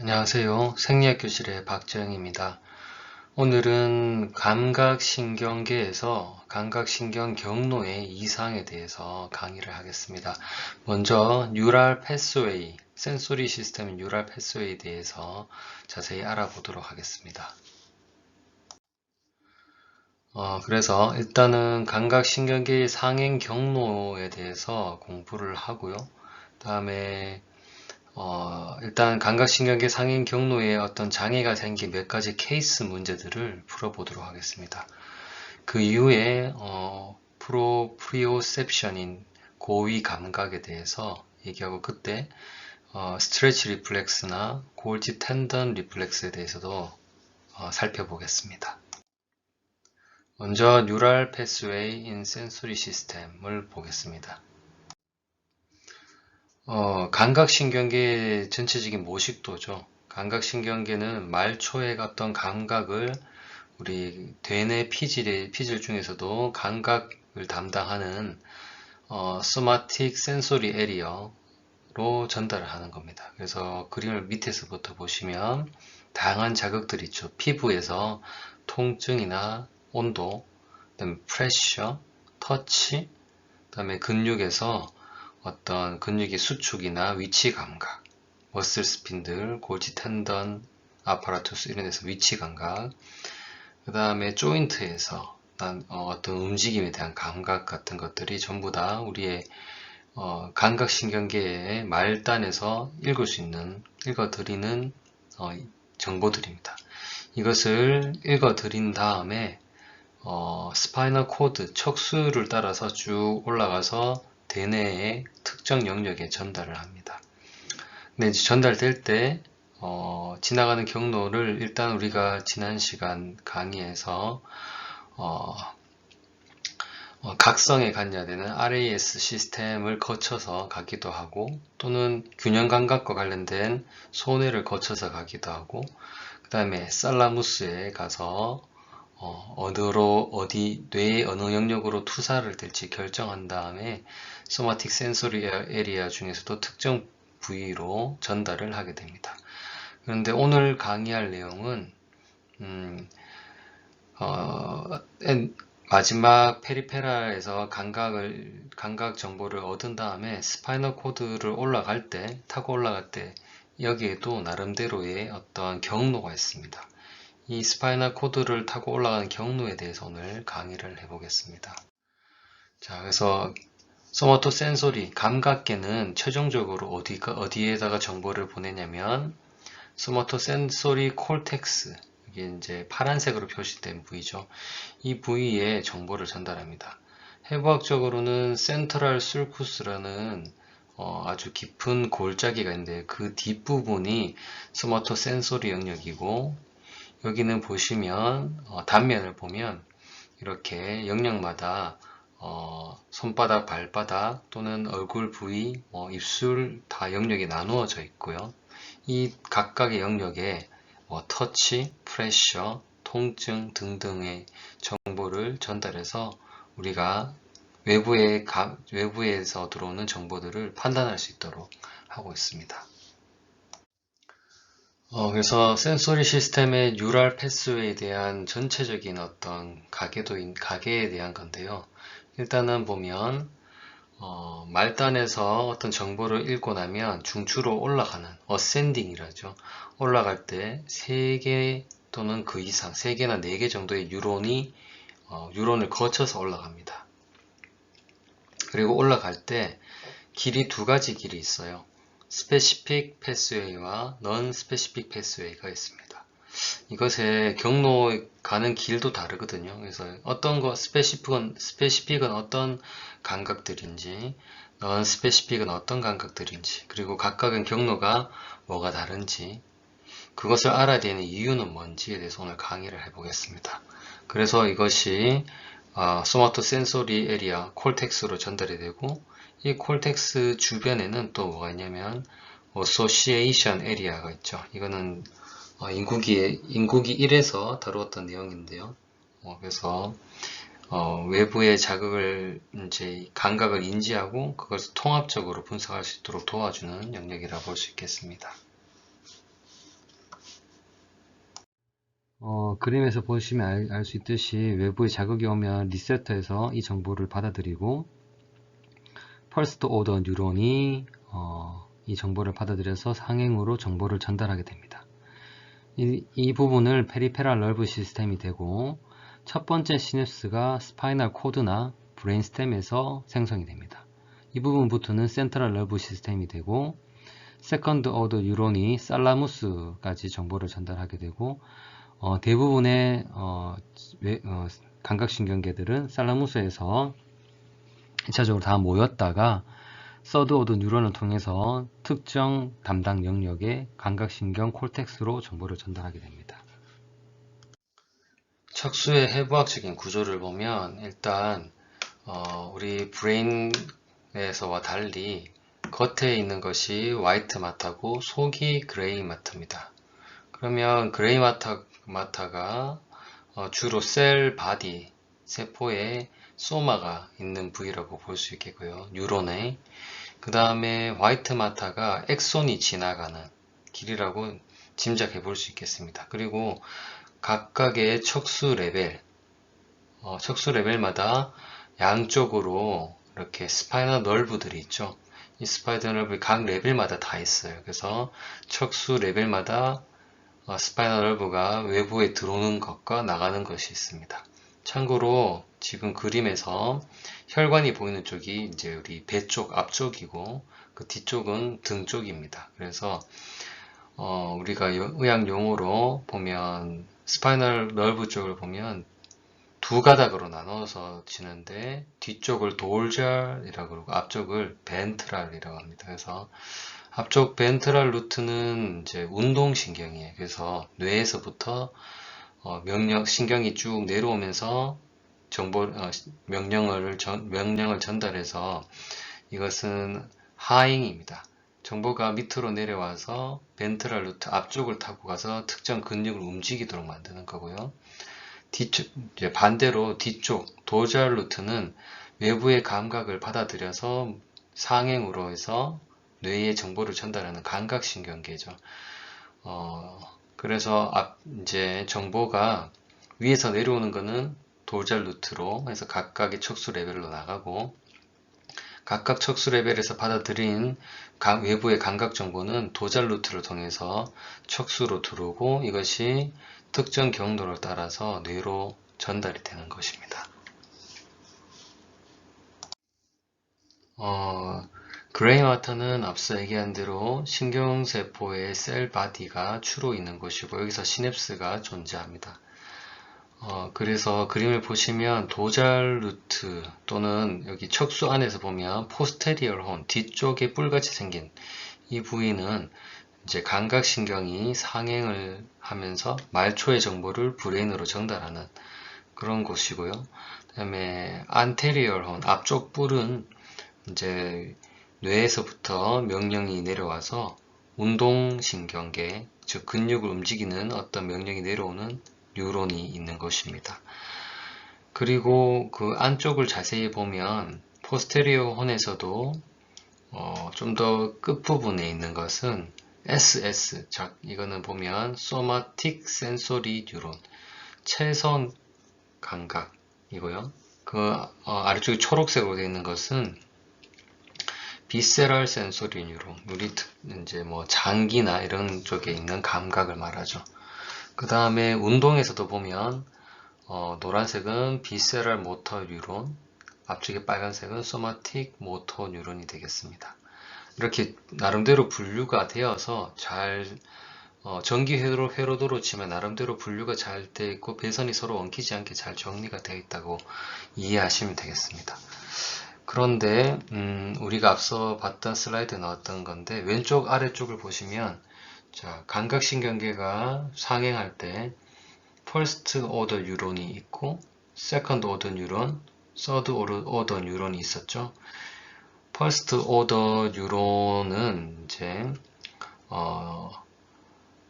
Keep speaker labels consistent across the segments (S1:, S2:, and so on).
S1: 안녕하세요. 생리학교실의 박재영입니다. 오늘은 감각신경계에서 감각신경 경로의 이상에 대해서 강의를 하겠습니다. 먼저 뉴럴 패스웨이, 센소리 시스템 뉴럴 패스웨이에 대해서 자세히 알아보도록 하겠습니다. 그래서 일단은 감각신경계의 상행 경로에 대해서 공부를 하고요. 다음에 일단 감각신경계 상행 경로에 어떤 장애가 생긴 몇 가지 케이스 문제들을 풀어보도록 하겠습니다. 그 이후에 프로프리오셉션인 고위 감각에 대해서 얘기하고 그때 스트레치 리플렉스나 골지 텐던 리플렉스에 대해서도 살펴보겠습니다. 먼저 뉴럴 패스웨이 인 센소리 시스템을 보겠습니다. 감각신경계의 전체적인 모식도죠. 감각신경계는 말초의 어떤 감각을 우리 대뇌 피질 중에서도 감각을 담당하는 소마틱 센소리 에리어로 전달을 하는 겁니다. 그래서 그림을 밑에서부터 보시면 다양한 자극들이 있죠. 피부에서 통증이나 온도, 그다음에 프레셔, 터치, 그다음에 근육에서 어떤 근육의 수축이나 위치 감각, 머슬 스핀들, 골지 텐던, 아파라투스 이런 데서 위치 감각, 그 다음에 조인트에서 어떤 움직임에 대한 감각 같은 것들이 전부 다 우리의 감각신경계의 말단에서 읽어드리는 정보들입니다. 이것을 읽어드린 다음에 스파이널 코드, 척수를 따라서 쭉 올라가서 대뇌의 특정 영역에 전달을 합니다. 근데 이제 전달될 때 지나가는 경로를 일단 우리가 지난 시간 강의에서 각성에 관여되는 RAS 시스템을 거쳐서 가기도 하고 또는 균형 감각과 관련된 손해를 거쳐서 가기도 하고 그 다음에 살라무스에 가서 뇌의 어느 영역으로 투사를 될지 결정한 다음에 소마틱 센소리 에리아 중에서도 특정 부위로 전달을 하게 됩니다. 그런데 오늘 강의할 내용은 마지막 페리페랄에서 감각 정보를 얻은 다음에 스파이널 코드를 타고 올라갈 때 여기에도 나름대로의 어떤 경로가 있습니다. 이 스파이널 코드를 타고 올라가는 경로에 대해서 오늘 강의를 해보겠습니다. 자, 그래서 소마토 센소리, 감각계는 최종적으로 어디에다가 정보를 보내냐면 소마토 센소리 콜텍스, 이게 이제 파란색으로 표시된 부위죠. 이 부위에 정보를 전달합니다. 해부학적으로는 센트럴 술쿠스라는 아주 깊은 골짜기가 있는데 그 뒷부분이 소마토 센소리 영역이고 여기는 보시면 단면을 보면 이렇게 영역마다 손바닥, 발바닥 또는 얼굴 부위, 입술 다 영역이 나누어져 있고요. 이 각각의 영역에 터치, 프레셔, 통증 등등의 정보를 전달해서 우리가 외부에서 들어오는 정보들을 판단할 수 있도록 하고 있습니다. 그래서 센소리 시스템의 뉴럴 패스웨이에 대한 전체적인 어떤 가계에 대한 건데요. 일단은 보면 말단에서 어떤 정보를 읽고 나면 중추로 올라가는 어센딩이라죠. 올라갈 때 3개 또는 그 이상 3개나 4개 정도의 뉴런을 거쳐서 올라갑니다. 그리고 올라갈 때 길이 2가지 길이 있어요. 스페시픽 패스웨이와 넌 스페시픽 패스웨이가 있습니다. 이것의 경로 가는 길도 다르거든요. 그래서 스페시픽은 어떤 감각들인지, 넌 스페시픽은 어떤 감각들인지, 그리고 각각의 경로가 뭐가 다른지, 그것을 알아야 되는 이유는 뭔지에 대해서 오늘 강의를 해보겠습니다. 그래서 이것이 소마토 센소리 에리아 콜텍스로 전달이 되고 이 콜텍스 주변에는 또 뭐가 있냐면 어소시에이션 에리아가 있죠. 이거는 인구기 1에서 다루었던 내용인데요. 그래서 외부의 자극을 감각을 인지하고 그것을 통합적으로 분석할 수 있도록 도와주는 영역이라 볼 수 있겠습니다. 그림에서 보시면 알 수 있듯이 외부의 자극이 오면 리셉터에서 이 정보를 받아들이고 퍼스트 오더 뉴런이 이 정보를 받아들여서 상행으로 정보를 전달하게 됩니다. 이 부분을 페리페랄 nerve 시스템이 되고 첫 번째 시냅스가 스파이널 코드나 브레인스템에서 생성이 됩니다. 이 부분부터는 센트럴 nerve 시스템이 되고 세컨드 오더 뉴런이 살라무스까지 정보를 전달하게 되고 대부분의 감각신경계들은 살라무스에서 1차적으로 다 모였다가 서드 오더 뉴런을 통해서 특정 담당 영역의 감각신경 콜텍스로 정보를 전달하게 됩니다. 척수의 해부학적인 구조를 보면 일단 우리 브레인에서와 달리 겉에 있는 것이 화이트 마타고 속이 그레이 마타입니다. 그러면 그레이 마타가 주로 셀 바디, 세포에 소마가 있는 부위라고 볼 수 있겠고요. 뉴런에. 그 다음에 화이트 마타가 엑손이 지나가는 길이라고 짐작해 볼 수 있겠습니다. 그리고 각각의 척수 레벨마다 양쪽으로 이렇게 스파이널 널브들이 있죠. 이 스파이널 널브 각 레벨마다 다 있어요. 그래서 척수 레벨마다 스파이널 널브가 외부에 들어오는 것과 나가는 것이 있습니다. 참고로 지금 그림에서 혈관이 보이는 쪽이 이제 우리 배 쪽 앞쪽이고 그 뒤쪽은 등 쪽입니다. 그래서 우리가 의학 용어로 보면 스파이널 널브 쪽을 보면 두 가닥으로 나눠서 지는데 뒤쪽을 돌잘이라고 그러고 앞쪽을 벤트랄이라고 합니다. 그래서 앞쪽 벤트랄 루트는 이제 운동신경이에요. 그래서 뇌에서부터 신경이 쭉 내려오면서 명령을 전달해서 이것은 하행입니다. 정보가 밑으로 내려와서 벤트랄 루트 앞쪽을 타고 가서 특정 근육을 움직이도록 만드는 거고요. 이제 반대로 뒤쪽 도잘 루트는 외부의 감각을 받아들여서 상행으로 해서 뇌에 정보를 전달하는 감각신경계죠. 그래서 이제 정보가 위에서 내려오는 거는 도잘 루트로 해서 각각의 척수 레벨로 나가고 각각 척수 레벨에서 받아들인 외부의 감각 정보는 도잘 루트를 통해서 척수로 들어오고 이것이 특정 경로를 따라서 뇌로 전달이 되는 것입니다. 그레이 마터는 앞서 얘기한 대로 신경세포의 셀 바디가 주로 있는 곳이고 여기서 시냅스가 존재합니다. 그래서 그림을 보시면 도잘 루트 또는 여기 척수 안에서 보면 포스테리얼 혼 뒤쪽에 뿔같이 생긴 이 부위는 이제 감각신경이 상행을 하면서 말초의 정보를 브레인으로 전달하는 그런 곳이고요. 그 다음에 안테리얼 혼 앞쪽 뿔은 이제 뇌에서부터 명령이 내려와서 운동신경계 즉 근육을 움직이는 어떤 명령이 내려오는 뉴런이 있는 것입니다. 그리고 그 안쪽을 자세히 보면 포스테리어 혼에서도 좀 더 끝부분에 있는 것은 SS, 이거는 보면 소마틱 센소리 뉴런, 체선 감각이고요. 그 아래쪽에 초록색으로 되어 있는 것은 비세럴 센소리 뉴런, 우리 이제 뭐 장기나 이런 쪽에 있는 감각을 말하죠. 그 다음에 운동에서도 보면 노란색은 비세럴 모터 뉴런, 앞쪽에 빨간색은 소마틱 모터 뉴런이 되겠습니다. 이렇게 나름대로 분류가 되어서 잘 전기 회로도로 치면 나름대로 분류가 잘 되어 있고 배선이 서로 엉키지 않게 잘 정리가 되어 있다고 이해하시면 되겠습니다. 그런데 우리가 앞서 봤던 슬라이드에 나왔던 건데 왼쪽 아래쪽을 보시면 자, 감각신경계가 상행할 때 퍼스트 오더 뉴런이 있고 세컨드 오더 뉴런, 서드 오더 뉴런이 있었죠. 퍼스트 오더 뉴런은 이제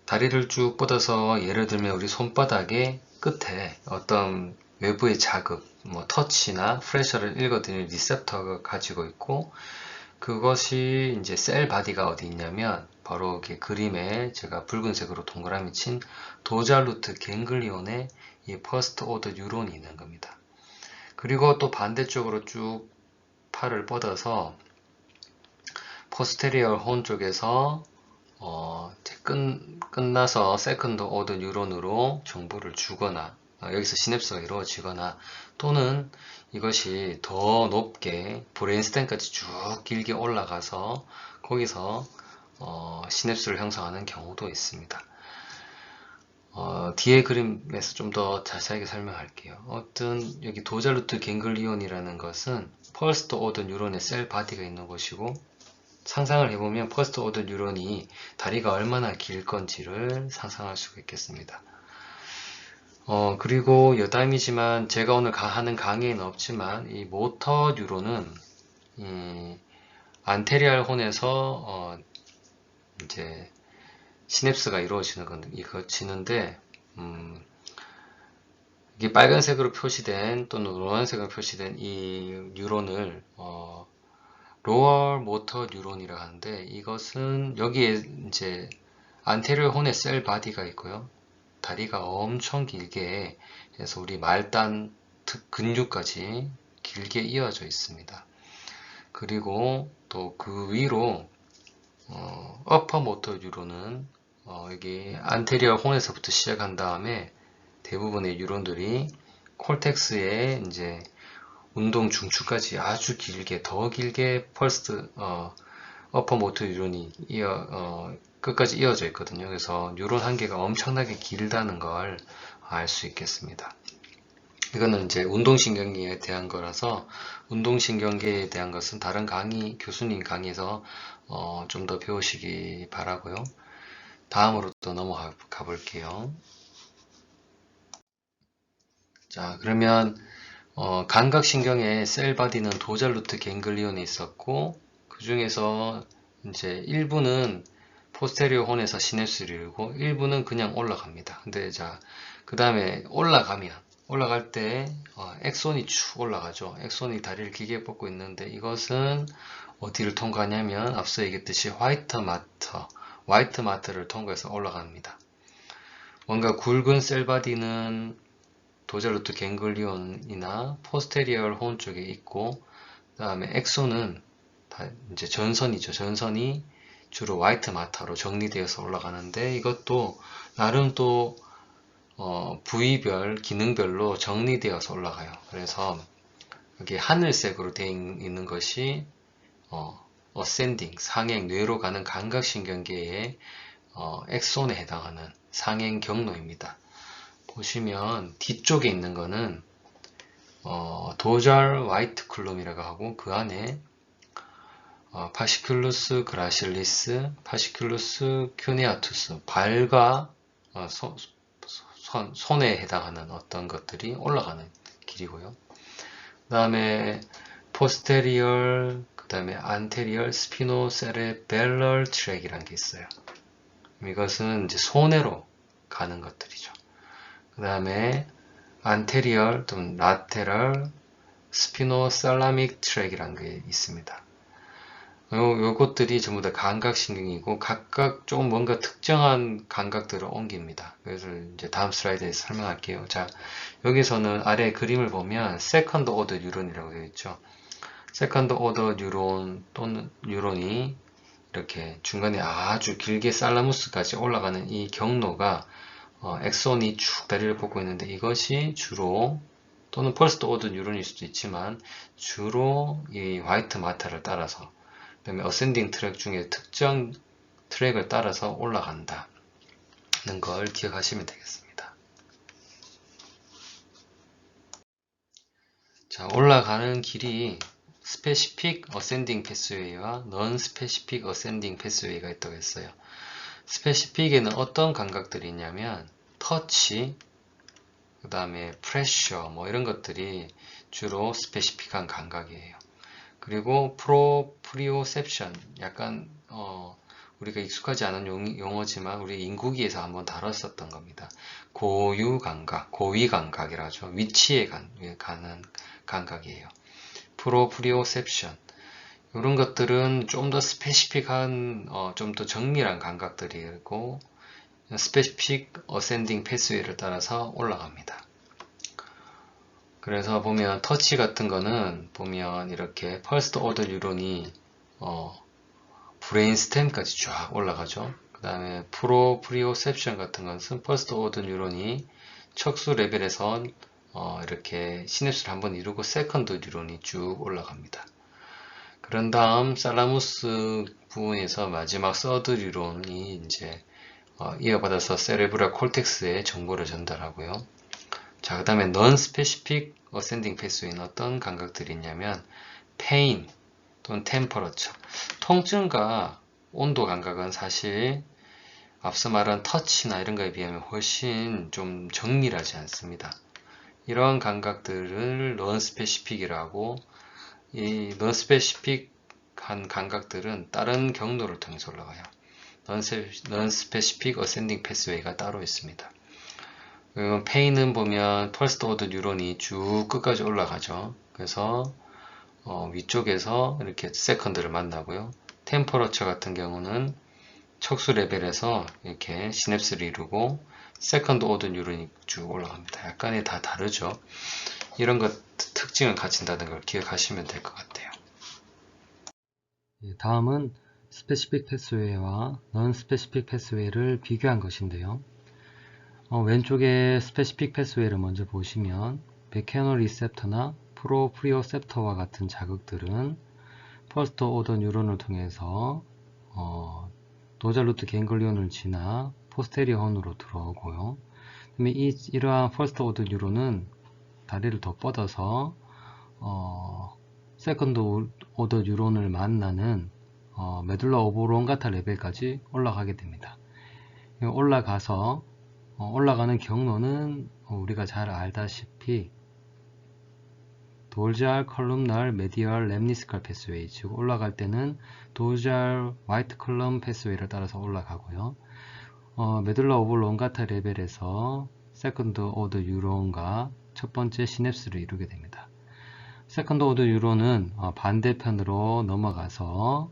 S1: 다리를 쭉 뻗어서 예를 들면 우리 손바닥의 끝에 어떤 외부의 자극, 뭐 터치나 프레셔를 읽어드리는 리셉터가 가지고 있고 그것이 이제 셀 바디가 어디 있냐면 바로 이렇게 그림에 제가 붉은색으로 동그라미 친 도잘 루트 갱글리온에 이 퍼스트 오더 뉴런이 있는 겁니다. 그리고 또 반대쪽으로 쭉 팔을 뻗어서 포스테리얼 혼 쪽에서 끝나서 세컨드 오더 뉴런으로 정보를 주거나 여기서 시냅스가 이루어지거나 또는 이것이 더 높게 브레인스템까지 쭉 길게 올라가서 거기서 시냅스를 형성하는 경우도 있습니다. 뒤에 그림에서 좀 더 자세하게 설명할게요. 어떤 여기 도잘 루트 갱글리온이라는 것은 퍼스트 오더 뉴런의 셀 바디가 있는 곳이고 상상을 해보면 퍼스트 오더 뉴런이 다리가 얼마나 길 건지를 상상할 수가 있겠습니다. 그리고 여담이지만 제가 오늘 하는 강의에는 없지만 이 모터 뉴런은 안테리얼 혼에서 이제 시냅스가 이루어지는데 이게 빨간색으로 표시된 또는 노란색으로 표시된 이 뉴런을 로어 모터 뉴런이라 하는데 이것은 여기에 이제 안테리얼 혼의 셀 바디가 있고요. 다리가 엄청 길게 해서 우리 말단 근육까지 길게 이어져 있습니다. 그리고 또 그 위로 어퍼 모터 뉴런은 여기 안테리얼 혼에서부터 시작한 다음에 대부분의 뉴런들이 콜텍스의 이제 운동 중추까지 아주 길게 더 길게 펄스트 어퍼 모터 뉴런이 끝까지 이어져 있거든요. 그래서 뉴런 한 개가 엄청나게 길다는 걸 알 수 있겠습니다. 이거는 이제 운동신경계에 대한 거라서 운동신경계에 대한 것은 다른 강의, 교수님 강의에서 좀 더 배우시기 바라고요. 다음으로 또 넘어가 볼게요. 자, 그러면 감각신경의 셀바디는 도잘 루트 갱글리온이 있었고 그 중에서 이제 일부는 포스테리오 혼에서 시냅스를 이루고 일부는 그냥 올라갑니다. 근데 자, 그 다음에 올라갈 때 엑손이 쭉 올라가죠. 엑손이 다리를 길게 뻗고 있는데 이것은 어디를 통과하냐면 앞서 얘기했듯이 화이트 마터를 통과해서 올라갑니다. 뭔가 굵은 셀바디는 도잘 루트 갱글리온이나 포스테리얼 혼 쪽에 있고 그 다음에 엑손은 이제 전선이죠. 전선이 주로 화이트 마터로 정리되어서 올라가는데 이것도 나름 또 부위별, 기능별로 정리되어서 올라가요. 그래서 여기 하늘색으로 되어 있는 것이 어센딩, 상행, 뇌로 가는 감각신경계의 엑손에 해당하는 상행 경로입니다. 보시면 뒤쪽에 있는 거는 도잘 화이트 클룸이라고 하고 그 안에 파시큘루스 그라실리스, 파시큘루스 큐네아투스, 발과 손에 해당하는 어떤 것들이 올라가는 길이고요. 그 다음에 포스테리얼, 그 다음에 안테리얼 스피노세레벨럴 트랙이라는 게 있어요. 이것은 이제 손해로 가는 것들이죠. 그 다음에 안테리얼 또는 라테럴 스피노살라믹 트랙이라는 게 있습니다. 요것들이 전부 다 감각신경이고 각각 조금 뭔가 특정한 감각들을 옮깁니다. 그래서 이제 다음 슬라이드에서 설명할게요. 자, 여기서는 아래 그림을 보면 세컨드 오더 뉴런이라고 되어 있죠. 세컨드 오더 뉴런 또는 뉴런이 이렇게 중간에 아주 길게 살라무스까지 올라가는 이 경로가 엑손이 쭉 다리를 뻗고 있는데 이것이 주로 또는 퍼스트 오더 뉴런일 수도 있지만 주로 이 화이트 마터를 따라서 그 다음에 어센딩 트랙 중에 특정 트랙을 따라서 올라간다는 걸 기억하시면 되겠습니다. 자, 올라가는 길이 스페시픽 어센딩 패스웨이와 넌 스페시픽 어센딩 패스웨이가 있다고 했어요. 스페시픽에는 어떤 감각들이 있냐면 터치, 그 다음에 프레셔 뭐 이런 것들이 주로 스페시픽한 감각이에요. 그리고 프로프리오셉션, 약간 우리가 익숙하지 않은 용어지만 우리 인구기에서 한번 다뤘었던 겁니다. 고유 감각, 고위 감각이라죠. 위치에 가는 감각이에요. 프로프리오셉션, 이런 것들은 좀 더 스페시픽한, 좀 더 정밀한 감각들이고, 스페시픽 어센딩 패스웨이를 따라서 올라갑니다. 그래서 보면 터치 같은 거는 보면 이렇게 퍼스트 오더 뉴런이 브레인스템까지 쫙 올라가죠. 그 다음에 프리오셉션 같은 것은 퍼스트 오더 뉴런이 척수 레벨에서 이렇게 시냅스를 한번 이루고 세컨드 뉴런이 쭉 올라갑니다. 그런 다음 살라무스 부분에서 마지막 서드 뉴런이 이제 이어받아서 세레브랄 콜텍스에 정보를 전달하고요. 자, 그 다음에 non-specific ascending pathway는 어떤 감각들이 있냐면 pain 또는 temperature, 통증과 온도 감각은 사실 앞서 말한 터치나 이런 거에 비하면 훨씬 좀 정밀하지 않습니다. 이러한 감각들을 non-specific이라고, 이 non-specific한 감각들은 다른 경로를 통해서 올라가요. non-specific ascending pathway가 따로 있습니다. 페인은 보면 퍼스트 오더 뉴런이 쭉 끝까지 올라가죠. 그래서 위쪽에서 이렇게 세컨드를 만나고요. 템퍼러처 같은 경우는 척수 레벨에서 이렇게 시냅스를 이루고 세컨드 오더 뉴런이 쭉 올라갑니다. 약간이 다 다르죠. 이런 것 특징을 갖춘다는 걸 기억하시면 될 것 같아요.
S2: 다음은 스페시픽 패스웨이와 넌 스페시픽 패스웨이를 비교한 것인데요. 왼쪽에 스페시픽 패스웨이를 먼저 보시면 메케노 리셉터나 프리오셉터와 같은 자극들은 퍼스트 오더 뉴런을 통해서 도잘 루트 갱글리온을 지나 포스테리어 혼으로 들어오고요. 그다음에 이러한 퍼스트 오더 뉴런은 다리를 더 뻗어서 세컨드 오더 뉴런을 만나는 메둘라 오블롱가타 레벨까지 올라가게 됩니다. 올라가는 경로는 우리가 잘 알다시피 돌잘 컬룸날 메디얼 렘니스칼 패스웨이, 즉 올라갈 때는 돌잘 화이트 컬럼 패스웨이를 따라서 올라가고요. 메둘라 오블롱가타 레벨에서 세컨드 오더 뉴런과 첫 번째 시냅스를 이루게 됩니다. 세컨드 오더 뉴런은 반대편으로 넘어가서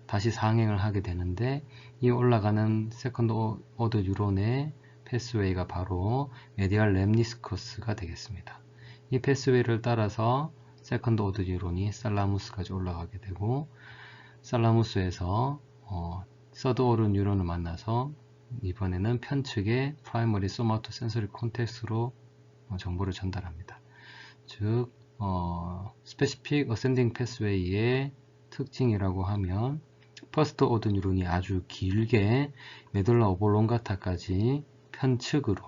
S2: 다시 상행을 하게 되는데, 이 올라가는 세컨드 오더 뉴런의 패스웨이가 바로 메디얼 렘니스커스가 되겠습니다. 이 패스웨이를 따라서 세컨드 오더 뉴런이 살라무스까지 올라가게 되고, 살라무스에서 서드 오더 뉴런을 만나서 이번에는 편측의 프라이머리 소마토 센서리 콘텍스로 정보를 전달합니다. 즉 스페시픽 어센딩 패스웨이의 특징이라고 하면 퍼스트 오더 뉴런이 아주 길게 메둘라 오블롱가타까지 편측으로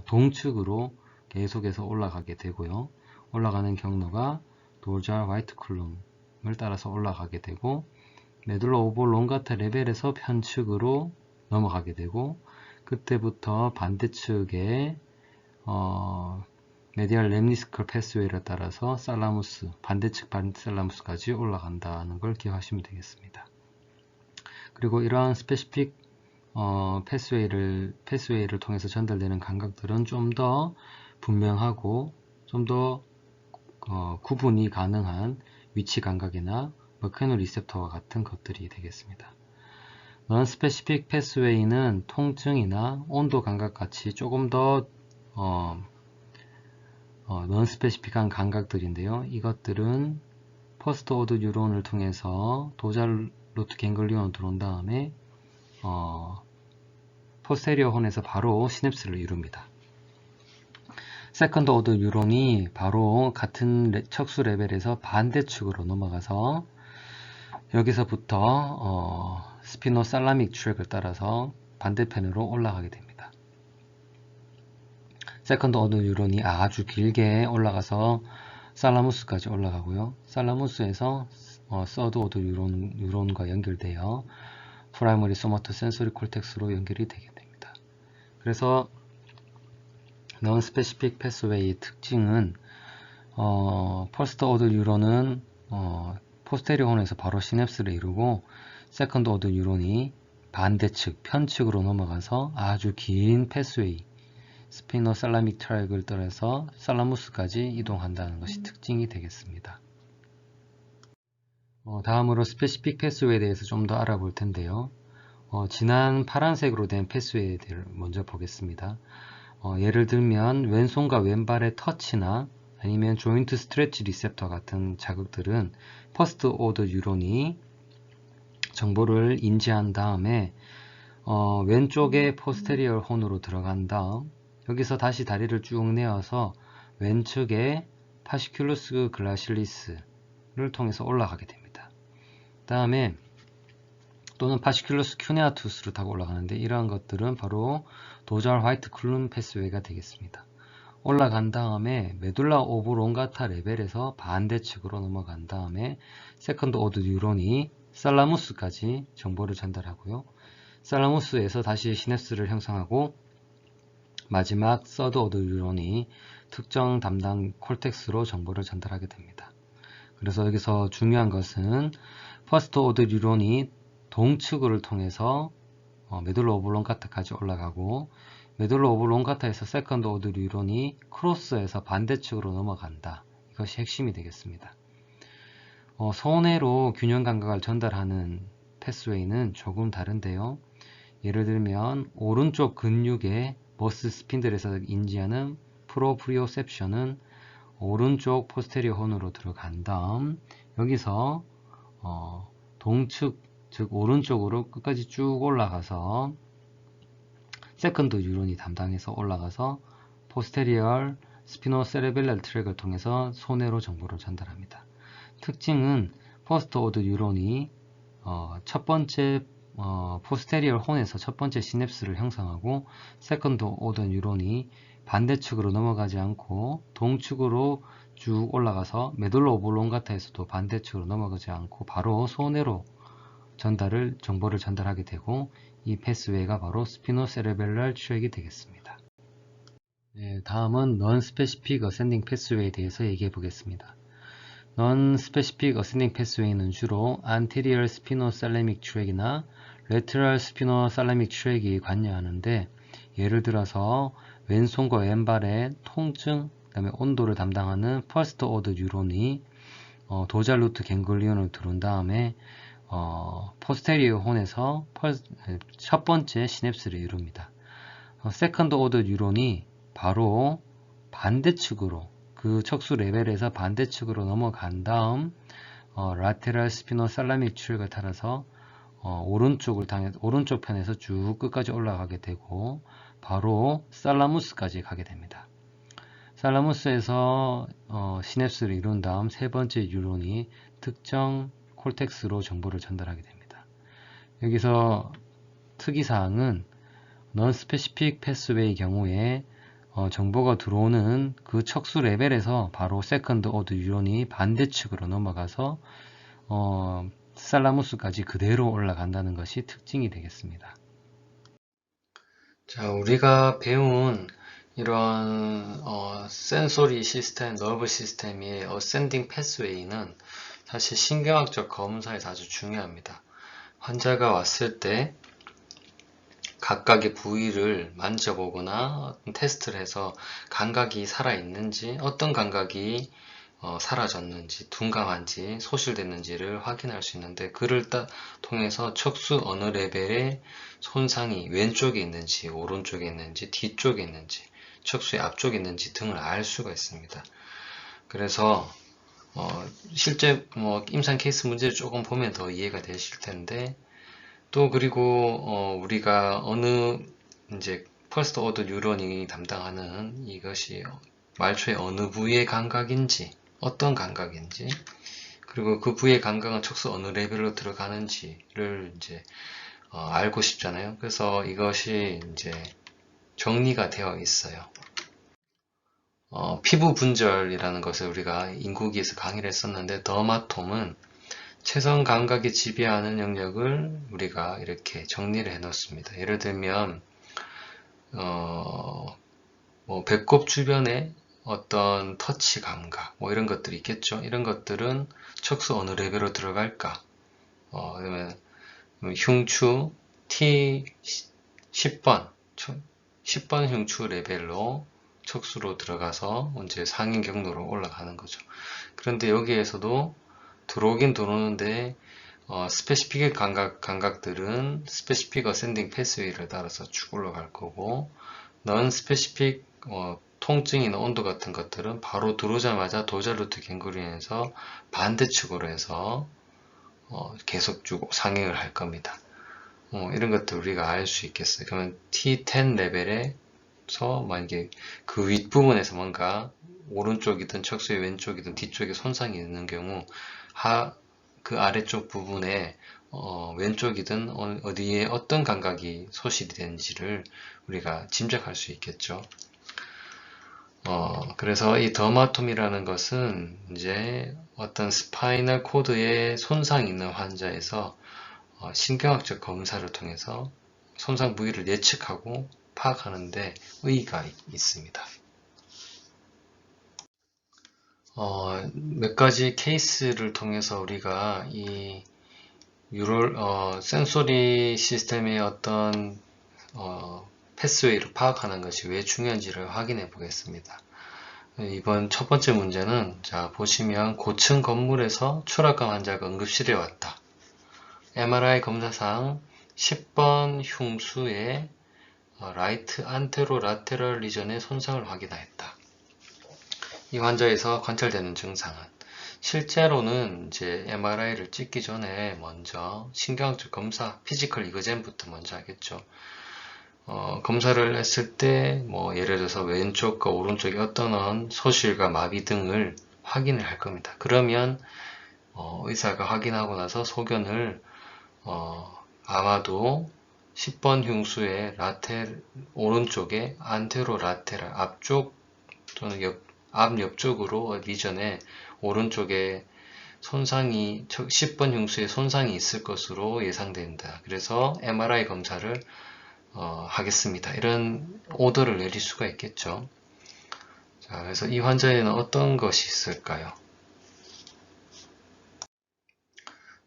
S2: 동측으로 계속해서 올라가게 되고요. 올라가는 경로가 돌잘 화이트 컬럼을 따라서 올라가게 되고, 메둘라 오블롱가타 레벨에서 편측으로 넘어가게 되고, 그때부터 반대측에 메디얼 렘니스컬 패스웨이를 따라서 살라무스, 반대측 살라무스까지 올라간다는 걸 기억하시면 되겠습니다. 그리고 이러한 스페시픽 패스웨이를 통해서 전달되는 감각들은 좀 더 분명하고 좀 더 구분이 가능한 위치 감각이나 메케노 리셉터와 같은 것들이 되겠습니다. 넌 스페시픽 패스웨이는 통증이나 온도 감각 같이 조금 더 넌 스페시픽한 감각들인데요. 이것들은 퍼스트 오더 뉴런을 통해서 도잘 루트 갱글리온으로 들어온 다음에 포스테리어 혼에서 바로 시냅스를 이룹니다. 세컨드 오더 뉴런이 바로 같은 척수 레벨에서 반대측으로 넘어가서 여기서부터 스피노살라믹 트랙을 따라서 반대편으로 올라가게 됩니다. 세컨드 오더 뉴런이 아주 길게 올라가서 살라무스까지 올라가고요. 살라무스에서 서드 오더 뉴런과 연결되어 프라이머리 소마토 센소리 콜텍스로 연결이 되게 됩니다. 그래서 non specific pathway의 특징은 퍼스트 오더 뉴런은 포스테리어 혼에서 바로 시냅스를 이루고, 세컨드 오더 뉴런이 반대측, 편측으로 넘어가서 아주 긴 패스웨이, 스피노살라믹 트랙을 따라서 살라무스까지 이동한다는 것이 특징이 되겠습니다. 다음으로 스페시픽 패스웨이에 대해서 좀 더 알아볼 텐데요. 진한 파란색으로 된 패스웨이를 먼저 보겠습니다. 예를 들면 왼손과 왼발의 터치나 아니면 조인트 스트레치 리셉터 같은 자극들은 퍼스트 오더 뉴런이 정보를 인지한 다음에 왼쪽의 포스테리얼 혼으로 들어간 다음 여기서 다시 다리를 쭉 내어서 왼측의 파시큘러스 글라실리스를 통해서 올라가게 됩니다. 다음에 또는 파시큘러스 큐네아투스를 타고 올라가는데 이러한 것들은 바로 도잘 화이트 클룬 패스웨이가 되겠습니다. 올라간 다음에 메둘라 오블롱가타 레벨에서 반대측으로 넘어간 다음에 세컨드 오드 뉴런이 살라무스까지 정보를 전달하고요. 살라무스에서 다시 시냅스를 형성하고 마지막 서드 오드 뉴런이 특정 담당 콜텍스로 정보를 전달하게 됩니다. 그래서 여기서 중요한 것은 퍼스트 오드 뉴런이 동측을 통해서 메둘라 오블롱가타까지 올라가고 메둘라 오블롱가타에서 세컨드 오드 뉴런이 크로스에서 반대측으로 넘어간다. 이것이 핵심이 되겠습니다. 손해로 균형 감각을 전달하는 패스웨이는 조금 다른데요. 예를 들면 오른쪽 근육의 머스 스핀들에서 인지하는 프로프리오셉션은 오른쪽 포스테리어 혼으로 들어간 다음 여기서 동측 즉 오른쪽으로 끝까지 쭉 올라가서 세컨드 뉴런이 담당해서 올라가서 포스테리얼 스피노세레벨랄 트랙을 통해서 손해로 정보를 전달합니다. 특징은 퍼스트 오드 뉴런이 첫 번째 포스테리얼 혼에서 첫 번째 시냅스를 형성하고 세컨드 오더 뉴런이 반대측으로 넘어가지 않고 동측으로 쭉 올라가서 메둘라 오블롱가타에서도 반대측으로 넘어가지 않고 바로 손해로 정보를 전달하게 되고 이 패스웨이가 바로 스피노세레벨랄 트랙이 되겠습니다. 네, 다음은 Non-Specific Ascending Pathway에 대해서 얘기해 보겠습니다. Non-Specific Ascending Pathway는 주로 Anterior Spinocellaemic Track이나 Lateral Spinocellaemic Track이 관여하는데 예를 들어서 왼손과 왼발의 통증, 그 다음에 온도를 담당하는 First Order 뉴런이 도잘 루트 갱글리온을 들어온 다음에 포스테리어 혼에서 첫 번째 시냅스를 이룹니다. 세컨드 오더 뉴런이 바로 반대측으로 그 척수 레벨에서 반대측으로 넘어간 다음 라테랄 스피노살라믹 트랙을 따라서 오른쪽 편에서 쭉 끝까지 올라가게 되고 바로 살라무스까지 가게 됩니다. 살라무스에서 시냅스를 이룬 다음 세 번째 뉴런이 특정 콜텍스로 정보를 전달하게 됩니다. 여기서 특이사항은 Non-Specific Pathway의 경우에 정보가 들어오는 그 척수 레벨에서 바로 세컨드 오드 뉴런이 반대측으로 넘어가서 살라무스까지 그대로 올라간다는 것이 특징이 되겠습니다.
S1: 자, 우리가 배운 이런 센소리 시스템, 너브 시스템의 어센딩 패스웨이는 사실 신경학적 검사에서 아주 중요합니다. 환자가 왔을 때 각각의 부위를 만져보거나 테스트를 해서 감각이 살아있는지, 어떤 감각이 사라졌는지, 둔감한지, 소실됐는지를 확인할 수 있는데 그를 통해서 척수 어느 레벨의 손상이 왼쪽에 있는지, 오른쪽에 있는지, 뒤쪽에 있는지, 척수의 앞쪽에 있는지 등을 알 수가 있습니다. 그래서 실제 임상 케이스 문제를 조금 보면 더 이해가 되실 텐데 또 그리고 우리가 어느 이제 퍼스트 오더 뉴런이 담당하는 이것이 말초의 어느 부위의 감각인지 어떤 감각인지 그리고 그 부위의 감각은 척수 어느 레벨로 들어가는지를 이제 알고 싶잖아요. 그래서 이것이 이제 정리가 되어 있어요. 피부 분절이라는 것을 우리가 인구기에서 강의를 했었는데 더마톰은 체성 감각이 지배하는 영역을 우리가 이렇게 정리를 해 놓습니다. 예를 들면 배꼽 주변에 어떤 터치 감각 이런 것들이 있겠죠. 이런 것들은 척수 어느 레벨로 들어갈까? 그러면 흉추 T 10번 흉추 레벨로 척수로 들어가서 이제 상인 경로로 올라가는 거죠. 그런데 여기에서도 들어오긴 들어오는데 스페시픽 감각들은 스페시픽 어센딩 패스웨이를 따라서 쭉 올라갈 거고, 넌 스페시픽 통증이나 온도 같은 것들은 바로 들어오자마자 도자 루트 갱그리온에서 반대측으로 해서 계속 쭉 상행을 할 겁니다. 이런 것들 우리가 알 수 있겠어요. 그러면 T10 레벨에서 만약에 그 윗부분에서 뭔가 오른쪽이든 척수의 왼쪽이든 뒤쪽에 손상이 있는 경우 그 아래쪽 부분에 왼쪽이든 어디에 어떤 감각이 소실이 되는지를 우리가 짐작할 수 있겠죠. 그래서 이 더마톰이라는 것은 이제 어떤 스파이널 코드에 손상이 있는 환자에서 신경학적 검사를 통해서 손상 부위를 예측하고 파악하는데 의의가 있습니다. 몇 가지 케이스를 통해서 우리가 이 센소리 시스템의 어떤 패스웨이를 파악하는 것이 왜 중요한지를 확인해 보겠습니다. 이번 첫 번째 문제는 자 보시면 고층 건물에서 추락한 환자가 응급실에 왔다. MRI 검사상 10번 흉수의 라이트 안테로 라테럴 리전의 손상을 확인하였다. 이 환자에서 관찰되는 증상은 실제로는 이제 MRI를 찍기 전에 먼저 신경학적 검사, 피지컬 이거젠부터 먼저 하겠죠. 검사를 했을 때 뭐 예를 들어서 왼쪽과 오른쪽에 어떤 소실과 마비 등을 확인을 할 겁니다. 그러면 의사가 확인하고 나서 소견을 아마도 10번 흉수의 오른쪽에 안테로 라테랄 앞쪽 또는 앞 옆쪽으로 리전에 오른쪽에 10번 흉수에 손상이 있을 것으로 예상된다. 그래서 MRI 검사를 하겠습니다. 이런 오더를 내릴 수가 있겠죠. 자, 그래서 이 환자에는 어떤 것이 있을까요?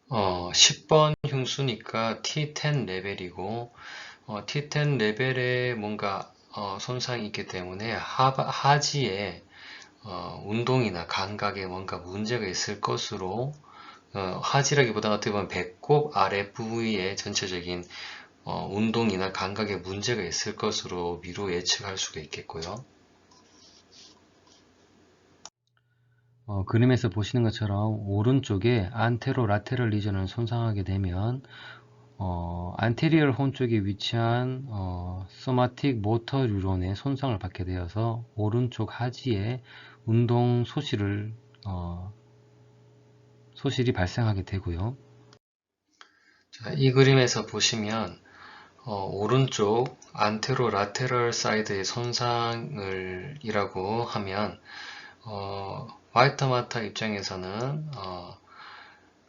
S1: 10번 흉수니까 T10 레벨이고, T10 레벨에 뭔가 손상이 있기 때문에 하지에 운동이나 감각에 뭔가 문제가 있을 것으로 하지라기보다는 어떻게 보면 배꼽 아랫부위에 전체적인 운동이나 감각에 문제가 있을 것으로 미루 예측할 수가 있겠고요.
S2: 그림에서 보시는 것처럼 오른쪽에 안테로 라테럴 리전을 손상하게 되면 안테리얼 혼 쪽에 위치한 소마틱 모터 뉴런의 손상을 받게 되어서 오른쪽 하지에 운동 소실이 발생하게 되고요.
S1: 자, 이 그림에서 보시면 오른쪽 안테로 라테럴 사이드의 손상을 이라고 하면 화이트마타 입장에서는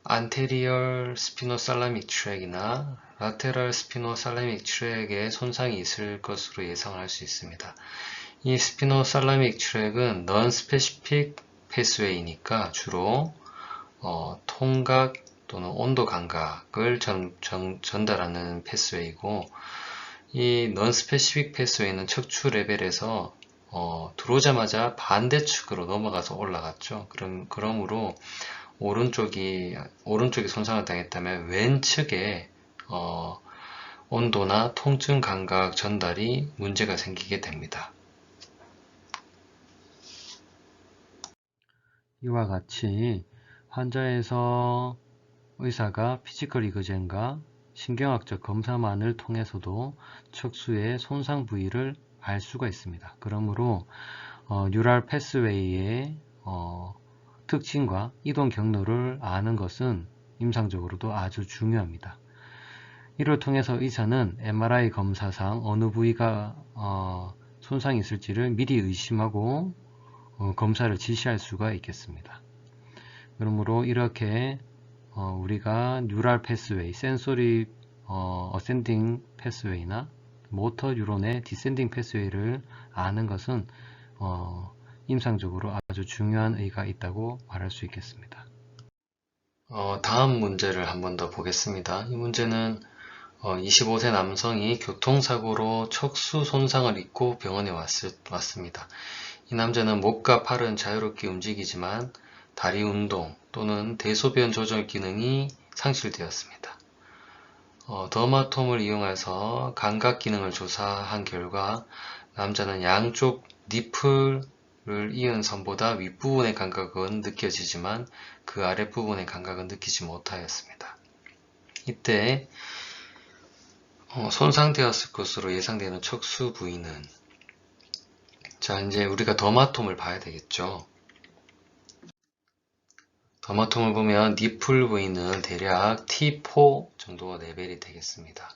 S1: 안테리얼 스피노살라믹 트랙이나 라테럴 스피노살라믹 트랙에 손상이 있을 것으로 예상할 수 있습니다. 이 스피노살라믹 트랙은 넌 스페시픽 패스웨이니까 주로 통각 또는 온도 감각을 전달하는 패스웨이고, 이 넌 스페시픽 패스웨이는 척추 레벨에서 들어오자마자 반대측으로 넘어가서 올라갔죠. 그러므로 오른쪽이 손상을 당했다면 왼측에 온도나 통증 감각 전달이 문제가 생기게 됩니다.
S2: 이와 같이 환자에서 의사가 피지컬 이거젠과 신경학적 검사만을 통해서도 척수의 손상 부위를 알 수가 있습니다. 그러므로 뉴럴 패스웨이의 특징과 이동 경로를 아는 것은 임상적으로도 아주 중요합니다. 이를 통해서 의사는 MRI 검사상 어느 부위가 손상이 있을지를 미리 의심하고 검사를 지시할 수가 있겠습니다. 그러므로 이렇게 우리가 뉴럴 패스웨이, 센소리 어센딩 패스웨이나 모터 뉴런의 디센딩 패스웨이를 아는 것은 임상적으로 아주 중요한 의의가 있다고 말할 수 있겠습니다.
S1: 다음 문제를 한 번 더 보겠습니다. 이 문제는 25세 남성이 교통사고로 척수 손상을 입고 병원에 왔습니다. 이 남자는 목과 팔은 자유롭게 움직이지만 다리 운동, 또는 대소변 조절 기능이 상실되었습니다. 더마톰을 이용해서 감각 기능을 조사한 결과 남자는 양쪽 니플을 이은 선보다 윗부분의 감각은 느껴지지만 그 아랫부분의 감각은 느끼지 못하였습니다. 이때 손상되었을 것으로 예상되는 척수 부위는, 자, 이제 우리가 더마톰을 봐야 되겠죠. 더마톰을 보면 니플 부위는 대략 T4 정도 레벨이 되겠습니다.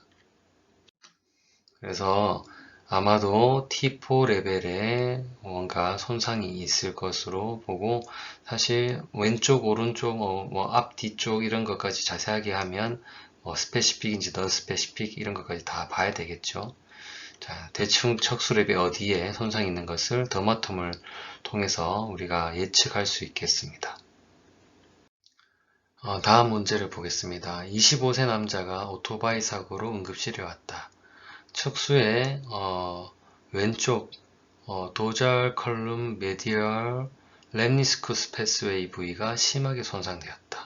S1: 그래서 아마도 T4 레벨에 뭔가 손상이 있을 것으로 보고, 사실 왼쪽, 오른쪽, 앞, 뒤쪽 이런 것까지 자세하게 하면 스페시픽인지 넌 스페시픽 이런 것까지 다 봐야 되겠죠. 자, 대충 척수 레벨 어디에 손상이 있는 것을 더마톰을 통해서 우리가 예측할 수 있겠습니다. 다음 문제를 보겠습니다. 25세 남자가 오토바이 사고로 응급실에 왔다. 척수의 왼쪽 도잘 컬럼 메디얼 렘니스쿠스 패스웨이 부위가 심하게 손상되었다.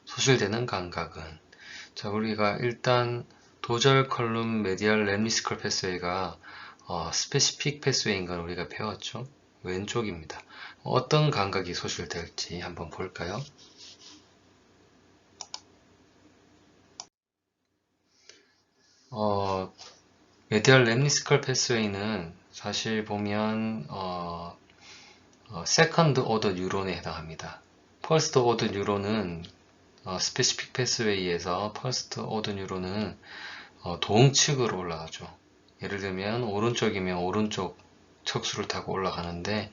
S1: 소실되는 감각은, 자, 우리가 일단 도잘 컬럼 메디얼 렘니스쿨 패스웨이가 스페시픽 패스웨이인 건 우리가 배웠죠. 왼쪽입니다. 어떤 감각이 소실될지 한번 볼까요? 메디얼 렘니스컬 패스웨이는 사실 보면 세컨드 오더 뉴런에 해당합니다. 퍼스트 오더 뉴런은 스페시픽 패스웨이에서 퍼스트 오더 뉴런은 동측으로 올라가죠. 예를 들면 오른쪽이면 오른쪽 척수를 타고 올라가는데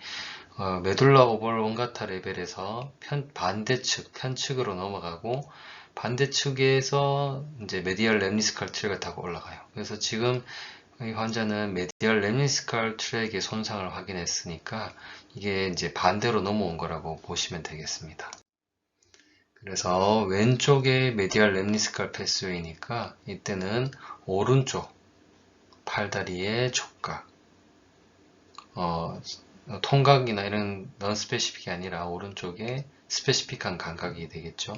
S1: 메둘라 오블롱가타 레벨에서 반대측, 편측으로 넘어가고 반대측에서 이제 메디얼 렘니스칼 트랙을 타고 올라가요. 그래서 지금 이 환자는 메디얼 렘니스칼 트랙의 손상을 확인했으니까 이게 이제 반대로 넘어온 거라고 보시면 되겠습니다. 그래서 왼쪽에 메디얼 렘니스칼 패스웨이니까 이때는 오른쪽 팔다리의 촉각, 통각이나 이런 넌 스페시픽이 아니라 오른쪽에 스페시픽한 감각이 되겠죠.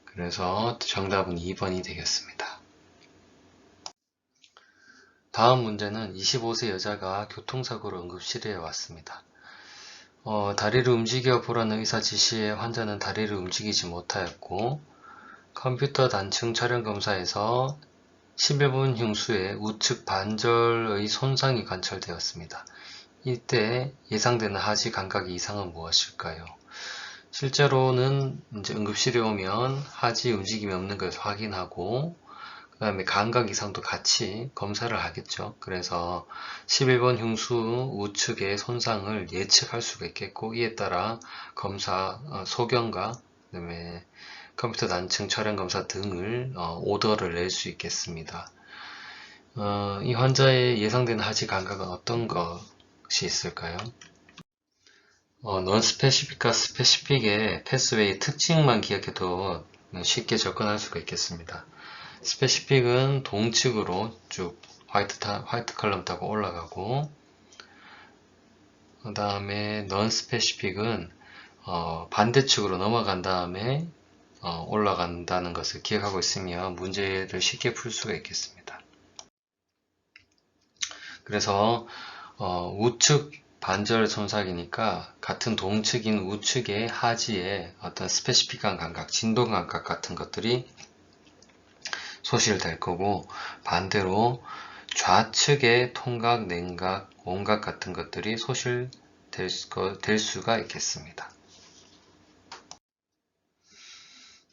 S1: 그래서 정답은 2번이 되겠습니다. 다음 문제는 25세 여자가 교통사고로 응급실에 왔습니다. 다리를 움직여 보라는 의사 지시에 환자는 다리를 움직이지 못하였고, 컴퓨터 단층 촬영 검사에서 11분 흉수의 우측 반절의 손상이 관찰되었습니다. 이때 예상되는 하지 감각의 이상은 무엇일까요? 실제로는 이제 응급실에 오면 하지 움직임이 없는 것을 확인하고 그 다음에 감각 이상도 같이 검사를 하겠죠. 그래서 11번 흉수 우측의 손상을 예측할 수가 있겠고, 이에 따라 검사 소견과 그 다음에 컴퓨터 단층 촬영 검사 등을 오더를 낼 수 있겠습니다. 이 환자의 예상되는 하지 감각은 어떤 것이 있을까요? 넌 스페시픽과 스페시픽의 패스웨이 특징만 기억해도 쉽게 접근할 수가 있겠습니다. 스페시픽은 동측으로 쭉 화이트 컬럼 타고 올라가고, 그 다음에 넌 스페시픽은 반대측으로 넘어간 다음에 올라간다는 것을 기억하고 있으면 문제를 쉽게 풀 수가 있겠습니다. 그래서 우측 반절 손상이니까 같은 동측인 우측의 하지에 어떤 스페시픽한 감각, 진동 감각 같은 것들이 소실될 거고, 반대로 좌측의 통각, 냉각, 온각 같은 것들이 소실될 수가 있겠습니다.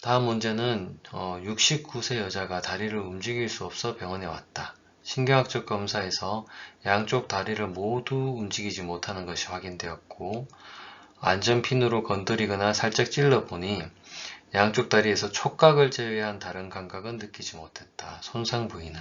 S1: 다음 문제는 69세 여자가 다리를 움직일 수 없어 병원에 왔다. 신경학적 검사에서 양쪽 다리를 모두 움직이지 못하는 것이 확인되었고, 안전핀으로 건드리거나 살짝 찔러보니 양쪽 다리에서 촉각을 제외한 다른 감각은 느끼지 못했다. 손상 부위는,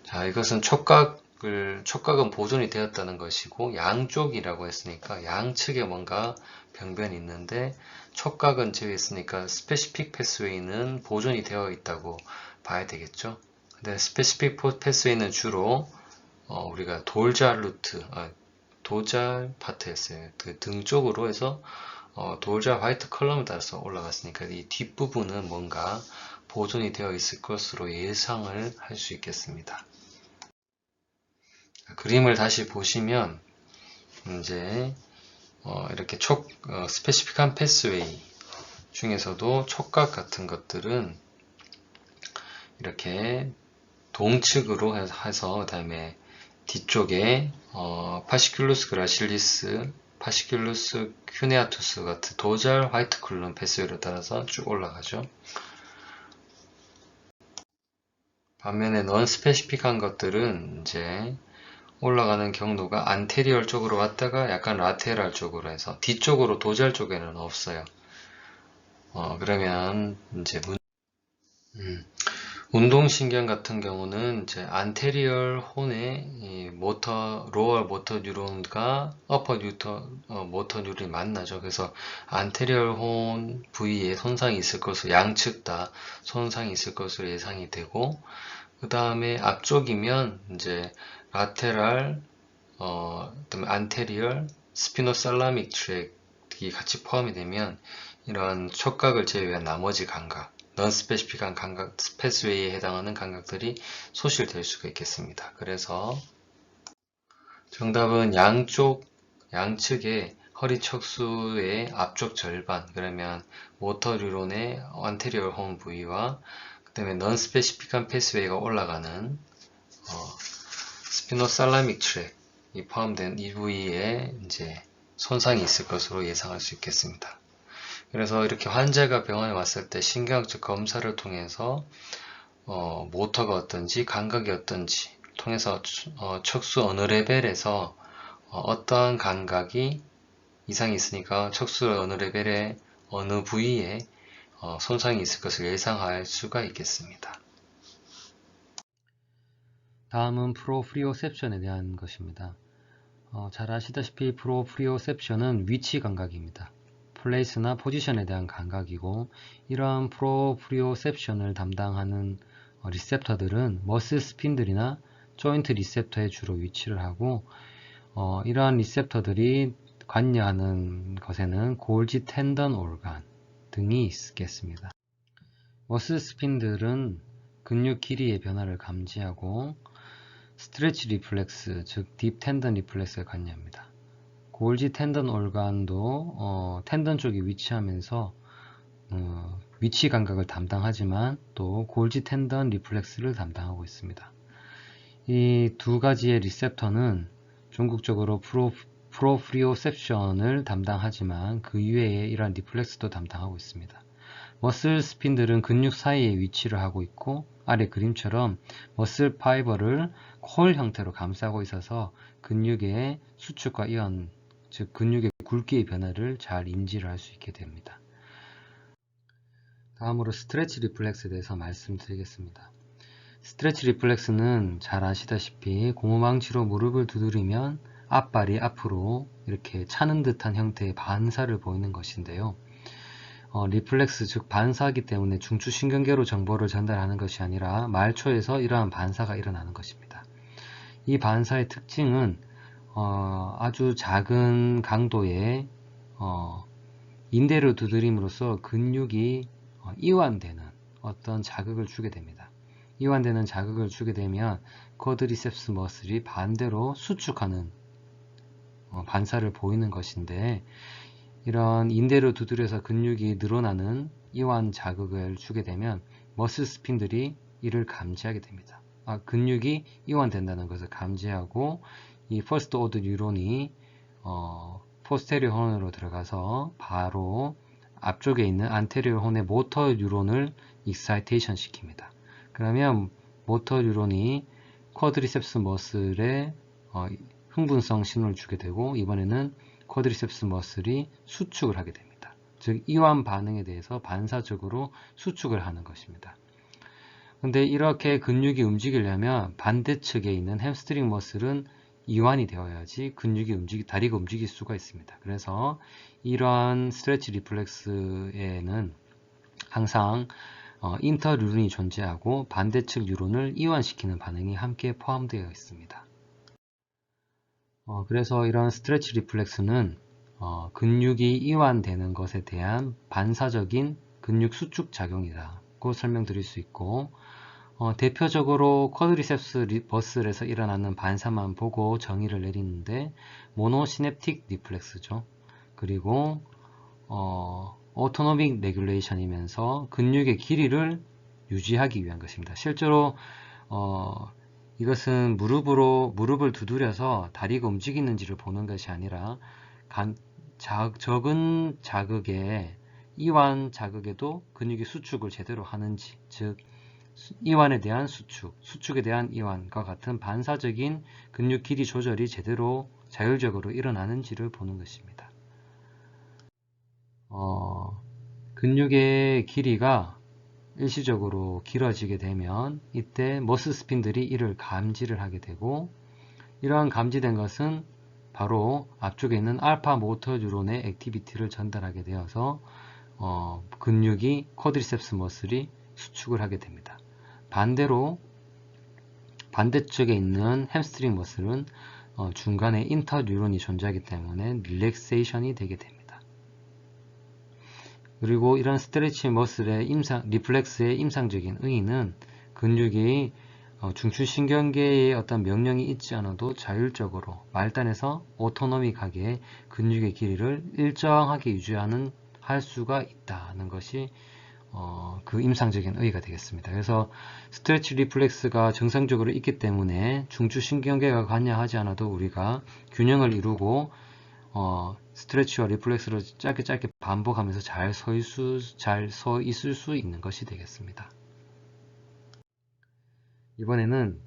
S1: 자, 이것은 촉각은 보존이 되었다는 것이고, 양쪽이라고 했으니까 양측에 뭔가 병변이 있는데 촉각은 제외했으니까 스페시픽 패스웨이는 보존이 되어 있다고 봐야 되겠죠. 근데 스페시픽 패스웨이는 주로 우리가 돌잘 루트, 도잘 파트였어요. 그 등 쪽으로 해서 도자 화이트 컬럼에 따라서 올라갔으니까 이 뒷부분은 뭔가 보존이 되어 있을 것으로 예상을 할 수 있겠습니다. 그림을 다시 보시면 이제 이렇게 스페시픽한 패스웨이 중에서도 촉각 같은 것들은 이렇게 동측으로 해서 그 다음에 뒤쪽에 파시큘루스 그라실리스, 파시큘루스 큐네아투스 같은 도잘 화이트 컬럼 패스웨이를 따라서 쭉 올라가죠. 반면에 넌 스페시픽한 것들은 이제 올라가는 경로가 안테리얼 쪽으로 왔다가 약간 라테랄 쪽으로 해서 뒤쪽으로 도잘 쪽에는 없어요. 그러면 이제 운동신경 같은 경우는 이제 안테리얼 혼의 이 로어 모터 뉴런과 어퍼 모터 뉴런이 만나죠. 그래서 안테리얼 혼 부위에 손상이 있을 것으로 양측 다 손상이 있을 것으로 예상이 되고, 그 다음에 앞쪽이면 이제 라테랄, 그다음에 안테리얼, 스피노살라믹 트랙이 같이 포함이 되면 이런 촉각을 제외한 나머지 감각, 넌스페시픽한 감각, 패스웨이에 해당하는 감각들이 소실될 수가 있겠습니다. 그래서 정답은 양측의 허리 척수의 앞쪽 절반, 그러면 모터 뉴론의 안테리얼 홈 부위와 그 다음에 넌스페시픽한 패스웨이가 올라가는 스피노살라믹 트랙이 포함된 이 부위에 이제 손상이 있을 것으로 예상할 수 있겠습니다. 그래서 이렇게 환자가 병원에 왔을 때 신경학적 검사를 통해서 모터가 어떤지 감각이 어떤지 통해서 척수 어느 레벨에서 어떠한 감각이 이상이 있으니까 척수 어느 레벨에 어느 부위에 손상이 있을 것을 예상할 수가 있겠습니다.
S2: 다음은 프로프리오셉션에 대한 것입니다. 잘 아시다시피 프로프리오셉션은 위치 감각입니다. 플레이스나 포지션에 대한 감각이고, 이러한 프로프리오셉션을 담당하는 리셉터들은 머슬 스핀들이나 조인트 리셉터에 주로 위치를 하고, 이러한 리셉터들이 관여하는 것에는 골지 텐던 오르간 등이 있겠습니다. 머슬 스핀들은 근육 길이의 변화를 감지하고 스트레치 리플렉스, 즉 딥 텐던 리플렉스에 관여합니다. 골지 텐던 올간도 텐던 쪽에 위치하면서 위치 감각을 담당하지만 또 골지 텐던 리플렉스를 담당하고 있습니다. 이 두 가지의 리셉터는 전국적으로 프로프리오셉션을 담당하지만 그 이외에 이러한 리플렉스도 담당하고 있습니다. 머슬 스핀들은 근육 사이에 위치를 하고 있고, 아래 그림처럼 머슬 파이버를 콜 형태로 감싸고 있어서 근육의 수축과 이완, 즉 근육의 굵기의 변화를 잘 인지를 할 수 있게 됩니다. 다음으로 스트레치 리플렉스에 대해서 말씀드리겠습니다. 스트레치 리플렉스는 잘 아시다시피 고무망치로 무릎을 두드리면 앞발이 앞으로 이렇게 차는 듯한 형태의 반사를 보이는 것인데요. 리플렉스, 즉 반사이기 때문에 중추신경계로 정보를 전달하는 것이 아니라 말초에서 이러한 반사가 일어나는 것입니다. 이 반사의 특징은 아주 작은 강도의 인대를 두드림으로써 근육이 이완되는 어떤 자극을 주게 됩니다. 이완되는 자극을 주게 되면 쿼드리셉스 머슬이 반대로 수축하는 반사를 보이는 것인데, 이런 인대로 두드려서 근육이 늘어나는 이완 자극을 주게 되면 머슬 스핀들이 이를 감지하게 됩니다. 근육이 이완된다는 것을 감지하고 이 퍼스트 오드 뉴런이 포스테리어 혼으로 들어가서 바로 앞쪽에 있는 안테리어 혼의 모터 뉴런을 익사이테이션 시킵니다. 그러면 모터 뉴런이 쿼드리셉스 머슬에 흥분성 신호를 주게 되고, 이번에는 쿼드리셉스 머슬이 수축을 하게 됩니다. 즉 이완 반응에 대해서 반사적으로 수축을 하는 것입니다. 근데 이렇게 근육이 움직이려면 반대측에 있는 햄스트링 머슬은 이완이 되어야지 다리가 움직일 수가 있습니다. 그래서 이러한 스트레치 리플렉스에는 항상 인터 뉴런이 존재하고 반대측 뉴런을 이완시키는 반응이 함께 포함되어 있습니다. 그래서 이런 스트레치 리플렉스는 근육이 이완되는 것에 대한 반사적인 근육 수축 작용이라고 설명드릴 수 있고, 대표적으로 쿼드리셉스 머슬에서 일어나는 반사만 보고 정의를 내리는데 모노시냅틱 리플렉스죠. 그리고 오토노믹 레귤레이션이면서 근육의 길이를 유지하기 위한 것입니다. 실제로 이것은 무릎을 두드려서 다리가 움직이는지를 보는 것이 아니라 적은 자극에 이완 자극에도 근육의 수축을 제대로 하는지, 즉 이완에 대한 수축에 대한 이완과 같은 반사적인 근육 길이 조절이 제대로 자율적으로 일어나는지를 보는 것입니다. 근육의 길이가 일시적으로 길어지게 되면 이때 머슬 스핀들이 이를 감지를 하게 되고, 이러한 감지된 것은 바로 앞쪽에 있는 알파 모터 뉴론의 액티비티를 전달하게 되어서 근육이 쿼드리셉스 머슬이 수축을 하게 됩니다. 반대로 반대쪽에 있는 햄스트링 머슬은 중간에 인터 뉴론이 존재하기 때문에 릴렉세이션이 되게 됩니다. 그리고 이런 스트레치 머슬의 리플렉스의 임상적인 의의는 근육이 중추신경계에 어떤 명령이 있지 않아도 자율적으로 말단에서 오토노믹하게 근육의 길이를 일정하게 할 수가 있다는 것이 그 임상적인 의의가 되겠습니다. 그래서 스트레치 리플렉스가 정상적으로 있기 때문에 중추신경계가 관여하지 않아도 우리가 균형을 이루고 스트레치와 리플렉스를 짧게 반복하면서 잘 서 있을 수 있는 것이 되겠습니다. 이번에는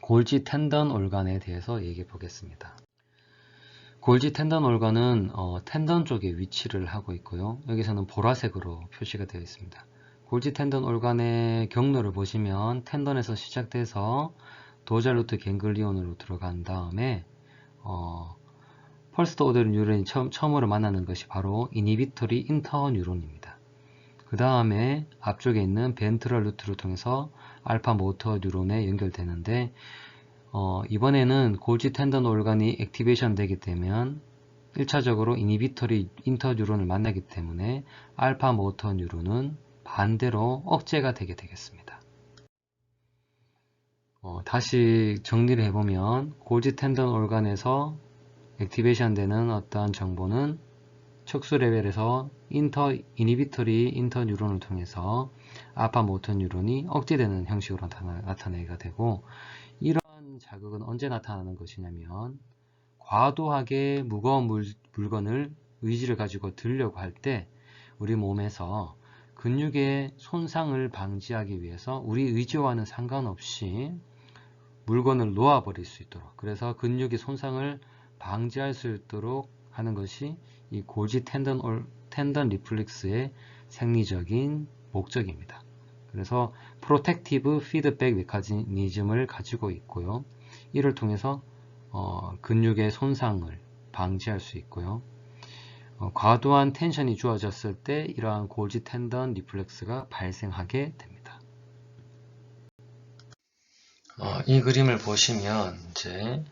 S2: 골지 텐던 올간에 대해서 얘기해 보겠습니다. 골지 텐던 올간은 텐던 쪽에 위치를 하고 있고요. 여기서는 보라색으로 표시가 되어 있습니다. 골지 텐던 올간의 경로를 보시면 텐던에서 시작돼서 도잘루트 갱글리온으로 들어간 다음에 펄스트 오더 뉴런이 처음으로 만나는 것이 바로 이니비토리 인터 뉴런입니다. 그 다음에 앞쪽에 있는 벤트럴 루트를 통해서 알파 모터 뉴런에 연결되는데, 이번에는 골지 텐던 올간이 액티베이션 되게 되면 1차적으로 이니비토리 인터 뉴런을 만나기 때문에 알파 모터 뉴런은 반대로 억제가 되게 되겠습니다. 다시 정리를 해보면 골지 텐던 올간에서 액티베이션 되는 어떠한 정보는 척수 레벨에서 이니비토리 인터 뉴런을 통해서 알파 모터 뉴런이 억제되는 형식으로 나타내게 되고, 이러한 자극은 언제 나타나는 것이냐면 과도하게 무거운 물건을 의지를 가지고 들려고 할 때 우리 몸에서 근육의 손상을 방지하기 위해서 우리 의지와는 상관없이 물건을 놓아버릴 수 있도록, 그래서 근육의 손상을 방지할 수 있도록 하는 것이 이 골지 텐던 리플렉스의 생리적인 목적입니다. 그래서 프로텍티브 피드백 메커니즘을 가지고 있고요. 이를 통해서 근육의 손상을 방지할 수 있고요. 과도한 텐션이 주어졌을 때 이러한 골지 텐던 리플렉스가 발생하게 됩니다.
S1: 이 그림을 보시면 이제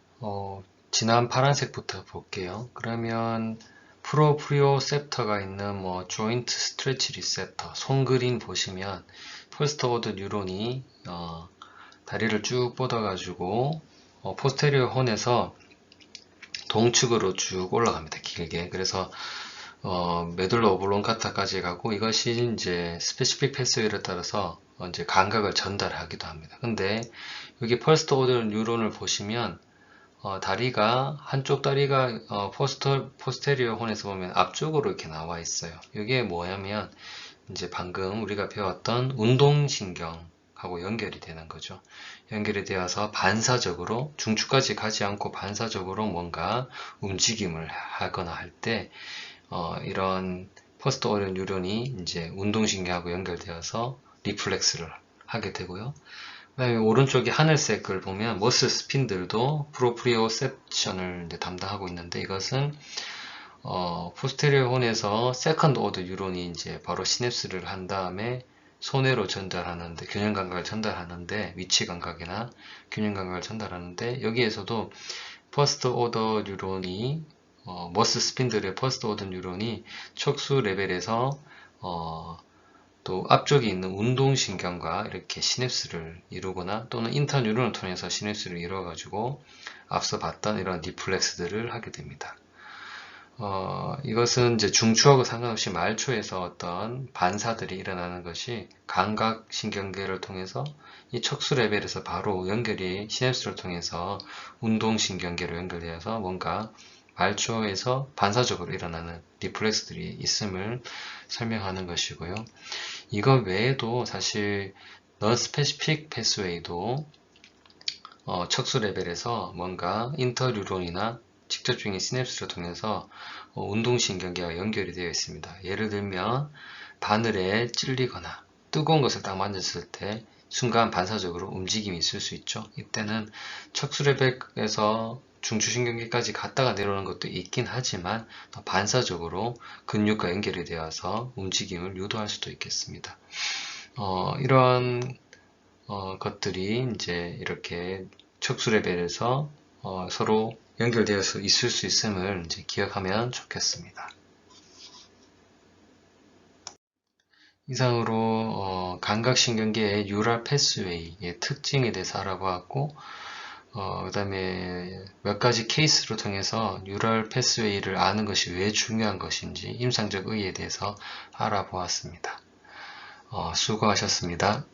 S1: 진한 파란색부터 볼게요. 그러면 프로프리오셉터가 있는 조인트 스트레치 리셉터 손그림 보시면 펄스트 오더 뉴런이 다리를 쭉 뻗어 가지고 포스테리어 혼에서 동측으로 쭉 올라갑니다. 길게. 그래서 메둘라 오블롱가타까지 가고, 이것이 이제 스페시픽 패스웨이를 따라서 이제 감각을 전달하기도 합니다. 근데 여기 펄스트 오더 뉴런을 보시면 한쪽 다리가 포스테리어 혼에서 보면 앞쪽으로 이렇게 나와 있어요. 이게 뭐냐면 이제 방금 우리가 배웠던 운동신경하고 연결이 되는 거죠. 연결이 되어서 반사적으로 중추까지 가지 않고 반사적으로 뭔가 움직임을 하거나 할 때 이런 포스트 오더 뉴런이 이제 운동신경하고 연결되어서 리플렉스를 하게 되고요. 그다음에 오른쪽에 하늘색을 보면 머슬 스핀들도 프로프리오셉션을 담당하고 있는데, 이것은 포스테리어 혼에서 세컨드 오더 뉴런이 이제 바로 시냅스를 한 다음에 손해로 전달하는데, 균형 감각을 전달하는데, 위치 감각이나 균형 감각을 전달하는데, 여기에서도 퍼스트 오더 뉴런이 머스 스핀들의 퍼스트 오더 뉴런이 척수 레벨에서 또 앞쪽에 있는 운동신경과 이렇게 시냅스를 이루거나 또는 인터뉴런을 통해서 시냅스를 이루어가지고 앞서 봤던 이런 리플렉스들을 하게 됩니다. 이것은 이제 중추하고 상관없이 말초에서 어떤 반사들이 일어나는 것이 감각신경계를 통해서 이 척수 레벨에서 바로 연결이 시냅스를 통해서 운동신경계로 연결되어서 뭔가 말초에서 반사적으로 일어나는 리플렉스들이 있음을 설명하는 것이고요. 이거 외에도 사실 non-specific pathway도 척수 레벨에서 뭔가 인터뉴론이나 직접적인 시냅스를 통해서 운동신경계와 연결이 되어 있습니다. 예를 들면 바늘에 찔리거나 뜨거운 것을 딱 만졌을 때 순간 반사적으로 움직임이 있을 수 있죠. 이때는 척수 레벨에서 중추신경계까지 갔다가 내려오는 것도 있긴 하지만 반사적으로 근육과 연결이 되어서 움직임을 유도할 수도 있겠습니다. 이런 것들이 이제 이렇게 척수 레벨에서 서로 연결되어서 있을 수 있음을 이제 기억하면 좋겠습니다. 이상으로 감각신경계의 뉴럴 패스웨이의 특징에 대해서 알아보았고 그 다음에 몇 가지 케이스를 통해서 뉴럴 패스웨이를 아는 것이 왜 중요한 것인지 임상적 의의에 대해서 알아보았습니다. 수고하셨습니다.